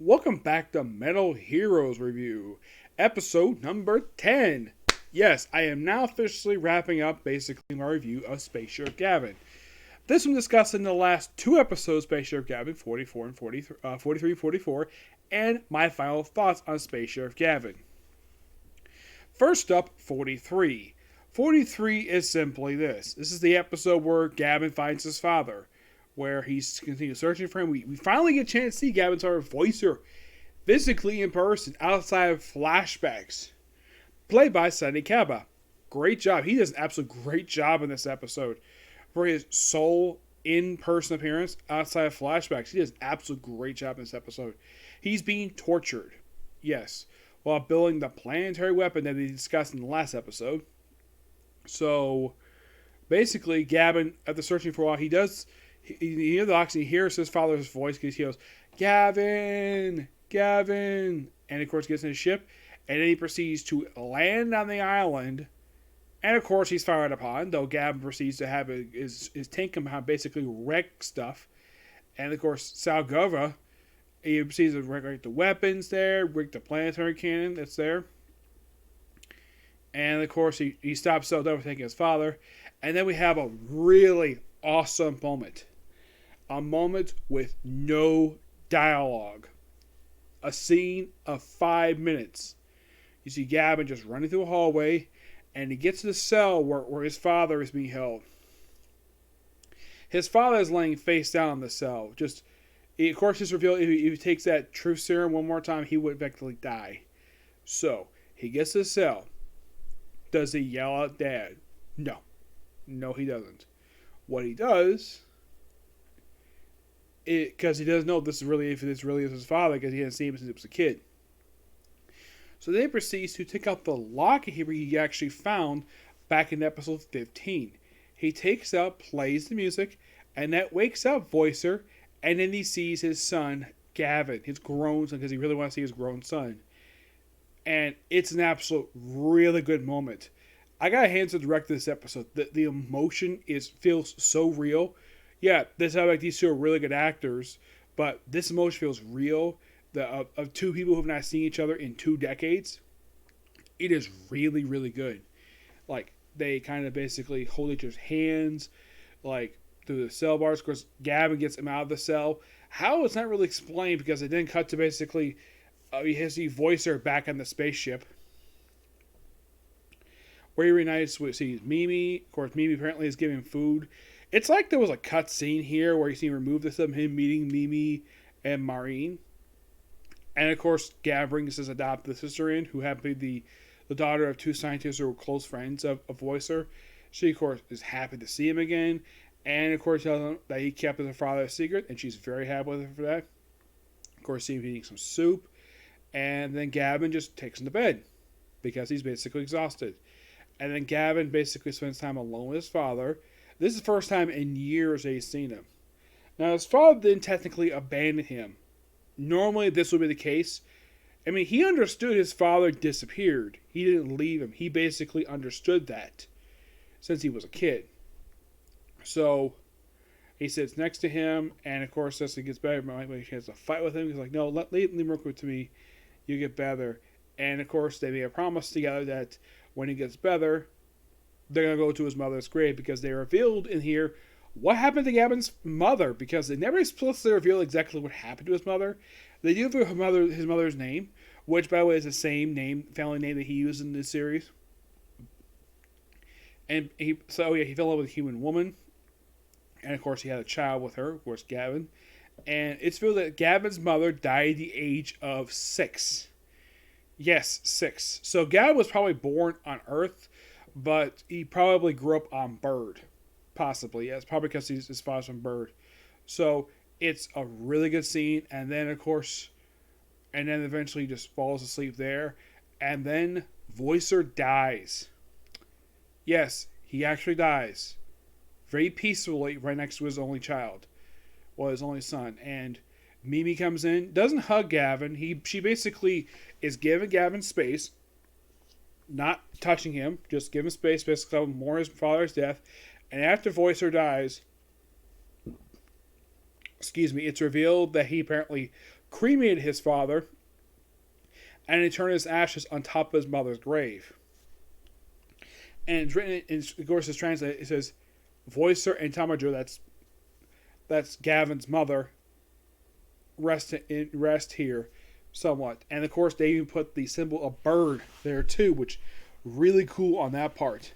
Welcome back to Metal Heroes Review, episode number 10. Yes, I am now officially wrapping up basically my review of Spaceship Gavan. This one discussing the last two episodes, Spaceship Gavan 44 and 43 and 44, and my final thoughts on Spaceship Gavan. First up, 43. 43 is simply this. This is the episode where Gavan finds his father, where he's continuing searching for him. We finally get a chance to see Gavan's father voicer physically in person outside of flashbacks, played by Sonny Kaba. Great job. He does an absolute great job in this episode for his sole in-person appearance outside of flashbacks. He does an absolute great job in this episode. He's being tortured, yes, while building the planetary weapon that we discussed in the last episode. So basically, Gavan, after searching for a while, he hears the oxygen, he hears his father's voice because he goes, Gavan, Gavan, and of course gets in his ship, and then he proceeds to land on the island, and of course he's fired upon, though Gavan proceeds to have his tank compound basically wreck stuff, and of course Salgova, he proceeds to wreck the weapons there, wreck the planetary cannon that's there, and of course he stops Salgova taking his father, and then we have a really awesome moment. A moment with no dialogue. A scene of 5 minutes. You see Gavan just running through a hallway, and he gets to the cell where his father is being held. His father is laying face down in the cell. Of course, it's revealed if he takes that truth serum one more time, he would effectively die. So, he gets to the cell. Does he yell out, Dad? No. No, he doesn't. What he does, because he doesn't know if this really is his father, because he hadn't seen him since he was a kid. So then he proceeds to take out the locket he actually found back in episode 15. He takes out, plays the music, and that wakes up Voicer, and then he sees his son, Gavan, his grown son, because he really wants to see his grown son. And it's an absolute really good moment. I got hands to direct this episode. The emotion feels so real. Yeah, this sounds like these two are really good actors, but this emotion feels real. Of two people who have not seen each other in 2 decades, it is really, really good. Like, they kind of basically hold each other's hands, like, through the cell bars. Of course, Gavan gets him out of the cell. How, it's not really explained, because it didn't cut to basically, he has the voicer back on the spaceship, where he reunites with Mimi. Of course, Mimi apparently is giving food. It's like there was a cut scene here where you see removed this of him meeting Mimi and Marine. And of course, Gav brings his adopted sister in, who happened to be the daughter of 2 scientists who were close friends of Voicer. She, of course, is happy to see him again. And of course, tells him that he kept his father a secret, and she's very happy with him for that. Of course, see him eating some soup. And then Gavan just takes him to bed, because he's basically exhausted. And then Gavan basically spends time alone with his father. This is the first time in years that he's seen him. Now, his father didn't technically abandon him. Normally, this would be the case. I mean, he understood his father disappeared. He didn't leave him. He basically understood that since he was a kid. So, he sits next to him, and of course, as he gets better, when he has a fight with him, he's like, no, leave him work with me. You get better. And of course, they made a promise together that when he gets better, they're going to go to his mother's grave, because they revealed in here what happened to Gavan's mother, because they never explicitly reveal exactly what happened to his mother. They do reveal his mother's name, which, by the way, is the same family name that he used in this series. And he fell in love with a human woman, and of course he had a child with her, of course, Gavan. And it's revealed that Gavan's mother died at the age of 6. Yes, 6. So Gavan was probably born on Earth, but he probably grew up on Bird. Possibly, yes. Probably because his father's from Bird. So, it's a really good scene. And then, of course, eventually he just falls asleep there. And then Voicer dies. Yes, he actually dies. Very peacefully right next to his only child. Well, his only son. And Mimi comes in, doesn't hug Gavan. She basically is giving Gavan space. Not touching him, just give him space, basically more his father's death. And after Voicer dies, it's revealed that he apparently cremated his father, and he turned his ashes on top of his mother's grave. And it's written in, of course, it's translated. It says, "Voicer and Tamajo." That's Gavan's mother. Rest here, somewhat. And of course, they even put the symbol of bird there too, which really cool on that part.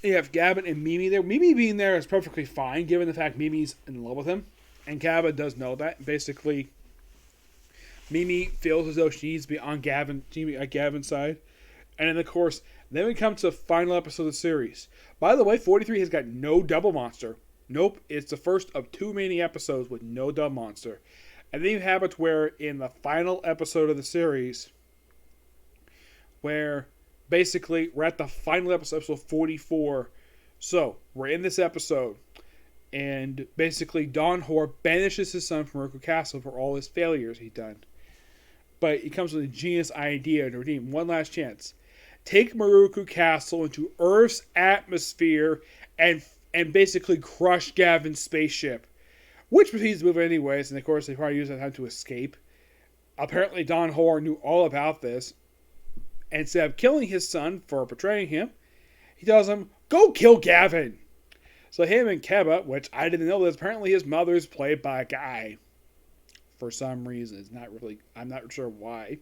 You have Gavan and Mimi there. Mimi being there is perfectly fine, given the fact Mimi's in love with him, and Gavan does know that. Basically, Mimi feels as though she needs to be on Gavan's side. And then, of course, then we come to the final episode of the series. By the way, 43 has got no double monster. Nope, it's the first of too many episodes with no double monster. And then you have it where in the final episode of the series, where basically we're at the final episode 44. So, we're in this episode, and basically Don Hoare banishes his son from Muraku Castle for all his failures he's done. But he comes with a genius idea to redeem one last chance. Take Muraku Castle into Earth's atmosphere and basically crush Gavan's spaceship, which proceeds to move anyways, and of course they probably use that time to escape. Apparently Don Hoare knew all about this, and instead of killing his son for betraying him, he tells him, "Go kill Gavan." So him and Keba, which I didn't know this, apparently his mother's played by a guy for some reason. I'm not sure why.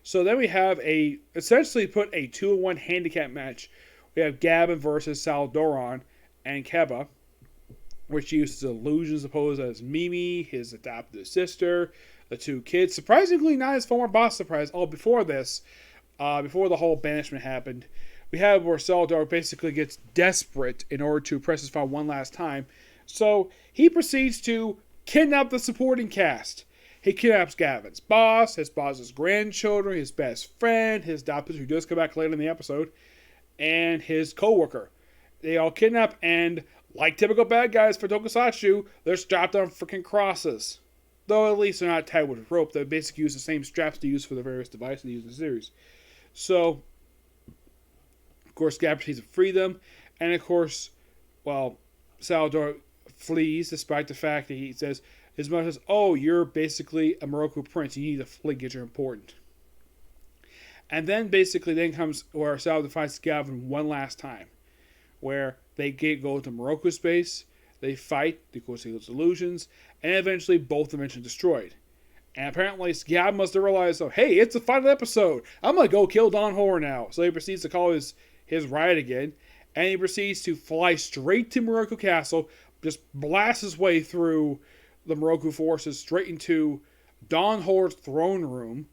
So then we have essentially put a 2-on-1 handicap match. We have Gavan versus Saldoron and Keba, which uses illusions opposed as Mimi, his adopted sister, the two kids. Surprisingly, not his former boss surprise. Before this, before the whole banishment happened, we have where Saldoron basically gets desperate in order to press his file one last time. So he proceeds to kidnap the supporting cast. He kidnaps Gavan's boss, his boss's grandchildren, his best friend, his adopted, who does come back later in the episode, and his co-worker. They all kidnap, and like typical bad guys for Tokusatsu, they're strapped on freaking crosses. Though at least they're not tied with rope. They basically use the same straps they use for the various devices they use in the series. So, of course, Gavan proceeds to free them, and of course, Salvador flees despite the fact that he says, his mother says, "Oh, you're basically a Muraku prince. You need to flee because you're important." And then basically comes where Salvador finds Gavan one last time, where they go to Muraku space, they fight, of course, those illusions, and eventually both are destroyed. And apparently Gavan must have realized, hey, it's the final episode. I'm going to go kill Don Hoare now. So he proceeds to call his riot again, and he proceeds to fly straight to Muraku Castle, just blast his way through the Muraku forces straight into Don Hoare's throne room,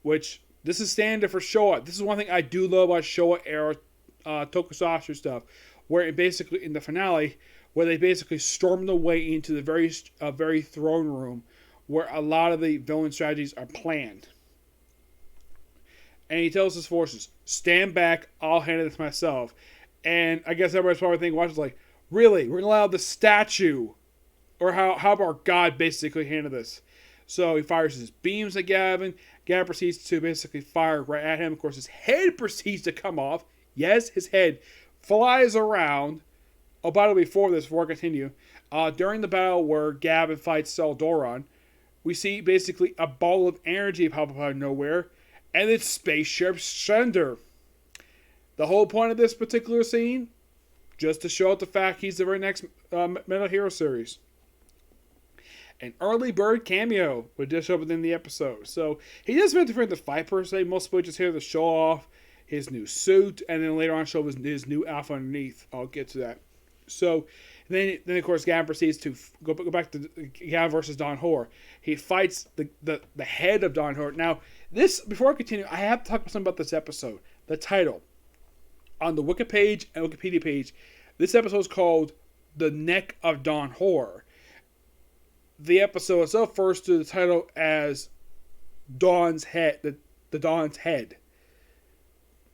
which this is standard for Showa. This is one thing I do love about Showa era Tokusatsu stuff, where it basically in the finale, where they basically storm their way into the very throne room where a lot of the villain strategies are planned. And he tells his forces, "Stand back, I'll handle this myself." And I guess everybody's probably thinking, watching like, really? We're going to allow the statue, or how about God basically handle this? So he fires his beams at Gavan. Gavan proceeds to basically fire right at him. Of course, his head proceeds to come off. Yes, his head flies around. Oh, by the way, before I continue, during the battle where Gavan fights Saldoron, we see basically a ball of energy pop up out of nowhere, and it's Spaceship Shredder. The whole point of this particular scene, just to show out the fact he's the very next Metal Hero series. An early bird cameo would just show up within the episode. So he doesn't interfere in the fight per se. Mostly just here to show off his new suit, and then later on show his new outfit underneath. I'll get to that. So then of course Gavan proceeds to go back to Gavan versus Don Hoare. He fights the head of Don Hoare. Now this, before I continue, I have to talk something about this episode. The title on the Wiki page and Wikipedia page, this episode is called "The Neck of Don Hoare." The episode itself refers to the title as Dawn's Head, the Dawn's Head.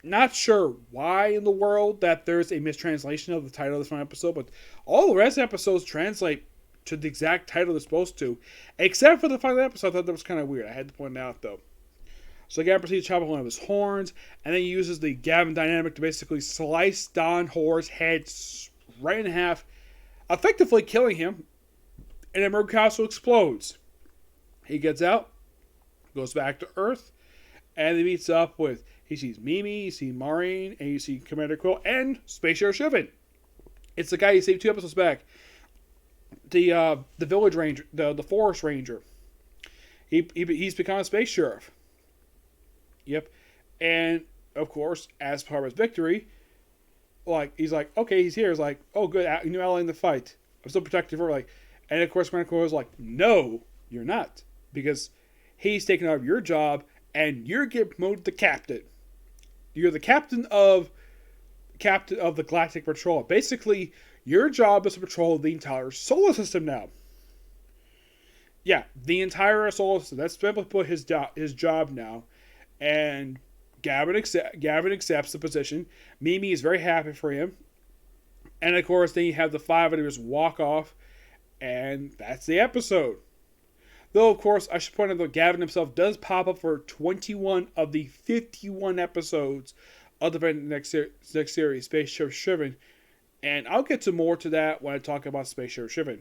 Not sure why in the world that there's a mistranslation of the title of this one episode, but all the rest of the episodes translate to the exact title they're supposed to, except for the final episode. I thought that was kind of weird. I had to point it out, though. So Gavan proceeds to chop off one of his horns, and then he uses the Gavan dynamic to basically slice Don Hoare's head right in half, effectively killing him. and then Castle explodes. He gets out, goes back to Earth, and he meets up with, he sees Mimi, he sees Maureen, and you see Commander Quill, and Space Sheriff Shivan. It's the guy you saved 2 episodes back. The village ranger, the forest ranger. He's become a space sheriff. Yep. And, of course, as part of his victory, like, he's like, okay, he's here. He's like, oh, good, new ally in the fight. I'm still protective for, like, and of course, Commander Quill is like, no, you're not. Because he's taking over your job, and you're getting promoted to captain. You're the captain of the Galactic Patrol. Basically, your job is to patrol the entire solar system now. Yeah, the entire solar system. That's simply put his job now. And Gavan accepts the position. Mimi is very happy for him. And of course, then you have the 5 of them just walk off. And that's the episode. Though, of course, I should point out that Gavan himself does pop up for 21 of the 51 episodes of the next series, Space Sheriff Shivan. And I'll get to more to that when I talk about Space Sheriff Shivan.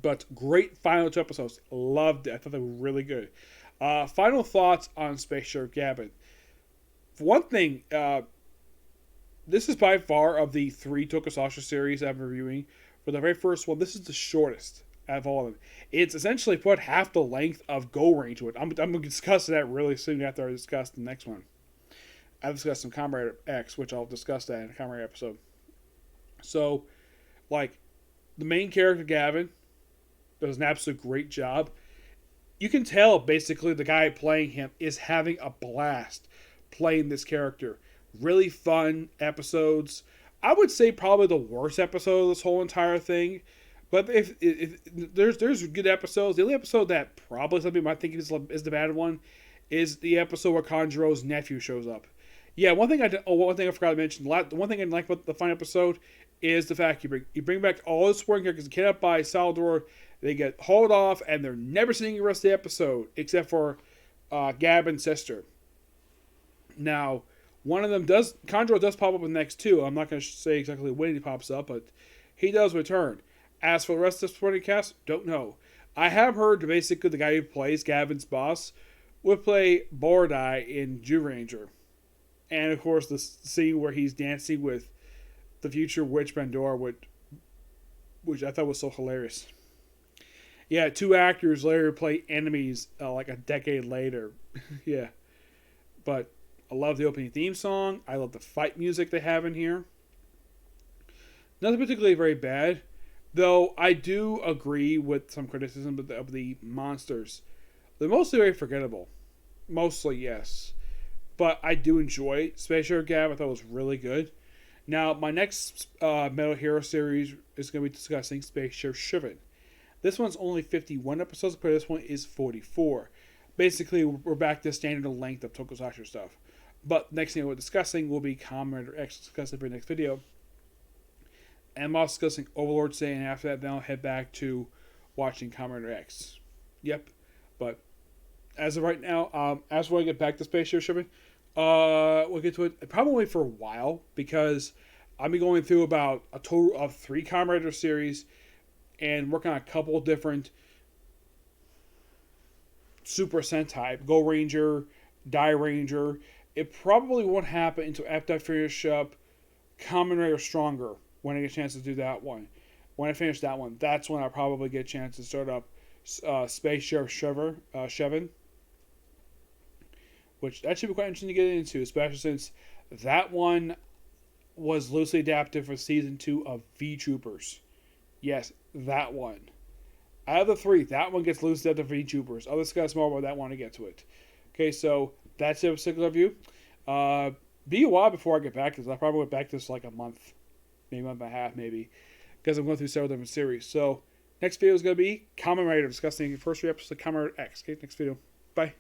But great final 2 episodes. Loved it. I thought they were really good. Final thoughts on Space Sheriff Gavan. For one thing, this is by far of the 3 Tokusatsu series I'm reviewing. For the very first one, this is the shortest out of all of them. It's essentially put half the length of Go Range to it. I'm going to discuss that really soon after I discuss the next one. I've discussed some Kamen Rider X, which I'll discuss that in a Kamen Rider episode. So, like, the main character, Gavan, does an absolute great job. You can tell, basically, the guy playing him is having a blast playing this character. Really fun episodes. I would say probably the worst episode of this whole entire thing. But if there's good episodes. The only episode that probably some people might think is the bad one is the episode where Kanjuro's nephew shows up. Yeah, one thing I forgot to mention. The one thing I didn't like about the final episode is the fact you bring back all the supporting characters kidnapped by Salvador. They get hauled off, and they're never seeing the rest of the episode except for Gavan's sister. Now, one of them Kanjuro does pop up in the next 2. I'm not going to say exactly when he pops up, but he does return. As for the rest of the supporting cast, don't know. I have heard basically the guy who plays Gavan's boss would play Bordai in Zyuranger. And of course, the scene where he's dancing with the future witch Pandora, which I thought was so hilarious. Yeah, 2 actors later play enemies like a decade later. Yeah. But I love the opening theme song. I love the fight music they have in here. Nothing particularly very bad. Though I do agree with some criticism of the monsters. They're mostly very forgettable. Mostly, yes. But I do enjoy Space Sheriff Gavan. I thought it was really good. Now, my next Metal Hero series is going to be discussing Space Sheriff Shivan. This one's only 51 episodes, but this one is 44. Basically, we're back to standard length of Tokusatsu stuff. But next thing we're discussing will be Kamen Rider X, discussing for the next video. And I'm also discussing Overlord Saiyan, and after that, then I'll head back to watching Kamen Rider X. Yep. But as of right now, as we get back to Space Sheriff Shivan, we'll get to it probably for a while, because I'll be going through about a total of 3 Kamen Rider series and working on a couple of different Super Sentai, Go Ranger, Die Ranger. It probably won't happen until after I finish up Kamen Rider Stronger, when I get a chance to do that one. When I finish that one, that's when I'll probably get a chance to start up Space Sheriff Shivan. Which that should be quite interesting to get into, especially since that one was loosely adapted for season 2 of V-Troopers. Yes, that one. Out of the 3, that one gets loosely adapted for V-Troopers. I'll discuss more about that one to get to it. Okay, so that's it for particular review. Be a while before I get back, because I'll probably get back to this like a month. Maybe a month and a half, maybe. Because I'm going through several different series. So, next video is going to be Kamen Rider, discussing the first 3 episodes of Kamen Rider X. Okay, next video. Bye.